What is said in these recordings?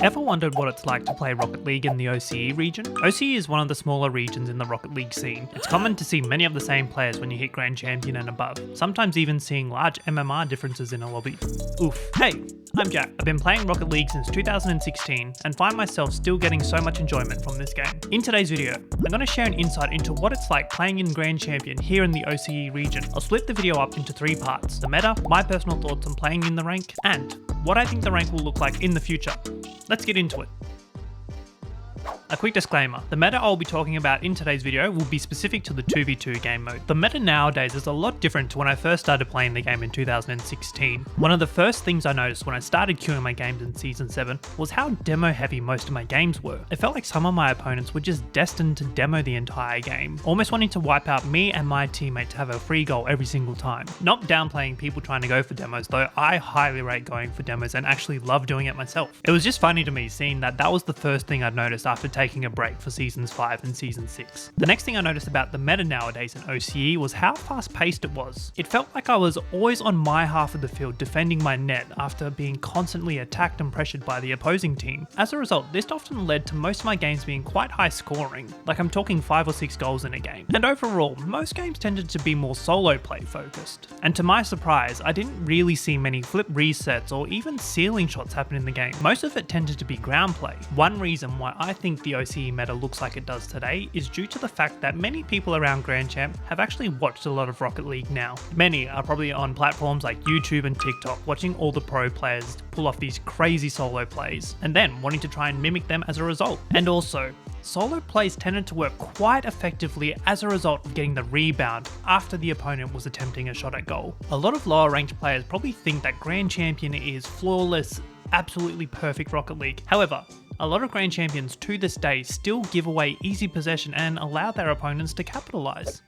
Ever wondered what it's like to play Rocket League in the OCE region? OCE is one of the smaller regions in the Rocket League scene. It's common to see many of the same players when you hit Grand Champion and above, sometimes even seeing large MMR differences in a lobby. Oof. Hey, I'm Jack. I've been playing Rocket League since 2016 and find myself still getting so much enjoyment from this game. In today's video, I'm going to share an insight into what it's like playing in Grand Champion here in the OCE region. I'll split the video up into 3 parts: the meta, my personal thoughts on playing in the rank, and what I think the rank will look like in the future. Let's get into it. A quick disclaimer, the meta I'll be talking about in today's video will be specific to the 2v2 game mode. The meta nowadays is a lot different to when I first started playing the game in 2016. One of the first things I noticed when I started queuing my games in Season 7 was how demo heavy most of my games were. It felt like some of my opponents were just destined to demo the entire game, almost wanting to wipe out me and my teammate to have a free goal every single time. Not downplaying people trying to go for demos though, I highly rate going for demos and actually love doing it myself. It was just funny to me seeing that was the first thing I'd noticed after taking a break for Seasons 5 and Season 6. The next thing I noticed about the meta nowadays in OCE was how fast paced it was. It felt like I was always on my half of the field defending my net after being constantly attacked and pressured by the opposing team. As a result, this often led to most of my games being quite high scoring, like I'm talking 5 or 6 goals in a game. And overall, most games tended to be more solo play focused. And to my surprise, I didn't really see many flip resets or even ceiling shots happen in the game. Most of it tended to be ground play. One reason why I think the OCE meta looks like it does today is due to the fact that many people around Grand Champ have actually watched a lot of Rocket League now. Many are probably on platforms like YouTube and TikTok watching all the pro players pull off these crazy solo plays and then wanting to try and mimic them as a result. And also, solo plays tended to work quite effectively as a result of getting the rebound after the opponent was attempting a shot at goal. A lot of lower ranked players probably think that Grand Champion is flawless, absolutely perfect Rocket League. However, a lot of Grand Champions to this day still give away easy possession and allow their opponents to capitalize.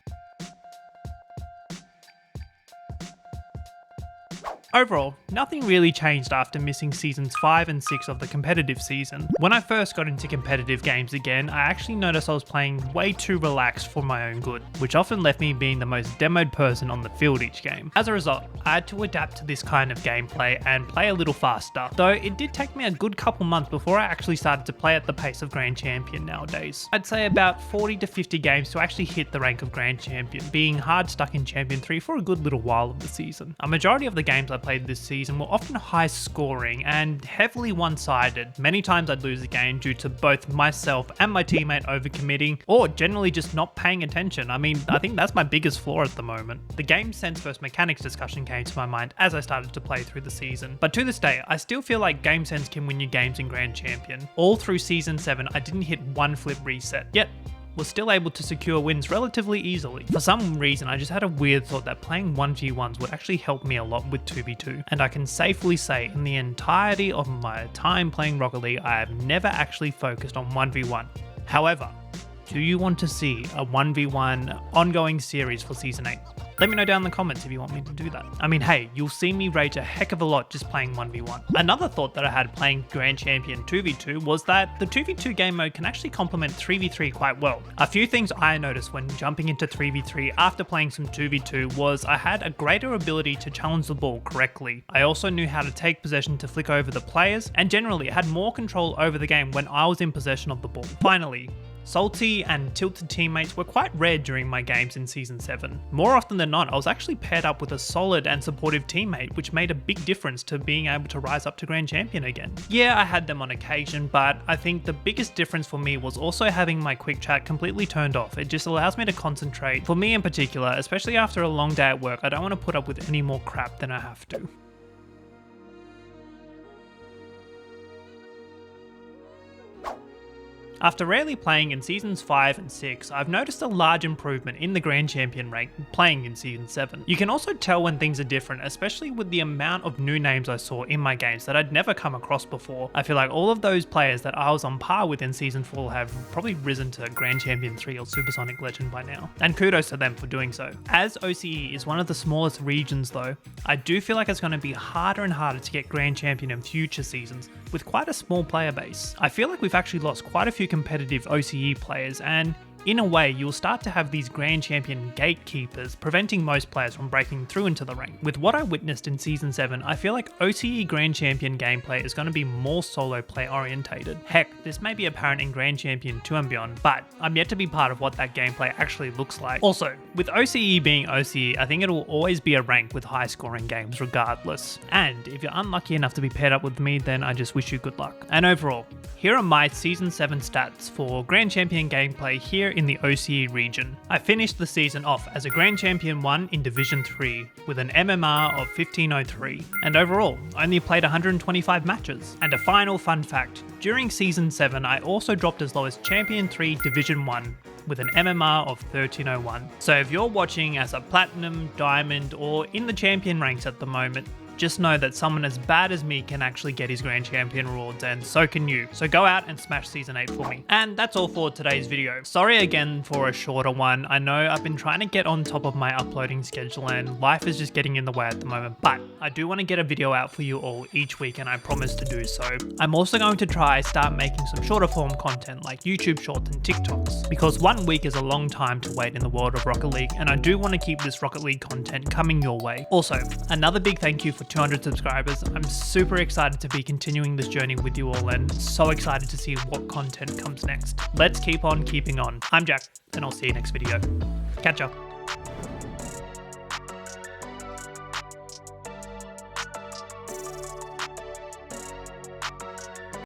Overall, nothing really changed after missing Seasons 5 and 6 of the competitive season. When I first got into competitive games again, I actually noticed I was playing way too relaxed for my own good, which often left me being the most demoed person on the field each game. As a result, I had to adapt to this kind of gameplay and play a little faster, though it did take me a good couple months before I actually started to play at the pace of Grand Champion nowadays. I'd say about 40 to 50 games to actually hit the rank of Grand Champion, being hard stuck in Champion 3 for a good little while of the season. A majority of the games I played this season were often high scoring and heavily one-sided. Many times I'd lose a game due to both myself and my teammate overcommitting or generally just not paying attention. I mean, I think that's my biggest flaw at the moment. The game sense versus mechanics discussion came to my mind as I started to play through the season, but to this day I still feel like game sense can win you games in Grand Champion. All through Season 7 I didn't hit one flip reset, yet was still able to secure wins relatively easily. For some reason, I just had a weird thought that playing 1v1s would actually help me a lot with 2v2, and I can safely say in the entirety of my time playing Rocket League, I have never actually focused on 1v1. However, do you want to see a 1v1 ongoing series for Season 8? Let me know down in the comments if you want me to do that. I mean, hey, you'll see me rage a heck of a lot just playing 1v1. Another thought that I had playing Grand Champion 2v2 was that the 2v2 game mode can actually complement 3v3 quite well. A few things I noticed when jumping into 3v3 after playing some 2v2 was I had a greater ability to challenge the ball correctly. I also knew how to take possession to flick over the players, and generally had more control over the game when I was in possession of the ball. Finally, salty and tilted teammates were quite rare during my games in Season 7. More often than not, I was actually paired up with a solid and supportive teammate, which made a big difference to being able to rise up to Grand Champion again. Yeah, I had them on occasion, but I think the biggest difference for me was also having my quick chat completely turned off. It just allows me to concentrate. For me in particular, especially after a long day at work, I don't want to put up with any more crap than I have to. After rarely playing in Seasons 5 and 6, I've noticed a large improvement in the Grand Champion rank playing in Season 7. You can also tell when things are different, especially with the amount of new names I saw in my games that I'd never come across before. I feel like all of those players that I was on par with in Season 4 have probably risen to Grand Champion 3 or Supersonic Legend by now, and kudos to them for doing so. As OCE is one of the smallest regions though, I do feel like it's going to be harder and harder to get Grand Champion in future seasons with quite a small player base. I feel like we've actually lost quite a few competitive OCE players, and in a way, you'll start to have these Grand Champion gatekeepers preventing most players from breaking through into the rank. With what I witnessed in Season 7, I feel like OCE Grand Champion gameplay is going to be more solo play orientated. Heck, this may be apparent in Grand Champion 2 and beyond, but I'm yet to be part of what that gameplay actually looks like. Also, with OCE being OCE, I think it will always be a rank with high scoring games regardless. And if you're unlucky enough to be paired up with me, then I just wish you good luck. And overall, here are my Season 7 stats for Grand Champion gameplay here in the OCE region. I finished the season off as a Grand Champion 1 in Division 3 with an MMR of 1503, and overall only played 125 matches. And a final fun fact, during Season 7 I also dropped as low as Champion 3 Division 1 with an MMR of 1301. So if you're watching as a Platinum, Diamond or in the Champion ranks at the moment, just know that someone as bad as me can actually get his Grand Champion rewards, and so can you. So go out and smash Season 8 for me. And that's all for today's video. Sorry again for a shorter one. I know I've been trying to get on top of my uploading schedule and life is just getting in the way at the moment, but I do want to get a video out for you all each week and I promise to do so. I'm also going to start making some shorter form content like YouTube Shorts and TikToks, because 1 week is a long time to wait in the world of Rocket League, and I do want to keep this Rocket League content coming your way. Also, another big thank you for 200 subscribers. I'm super excited to be continuing this journey with you all and so excited to see what content comes next. Let's keep on keeping on. I'm Jack and I'll see you next video. Catch ya.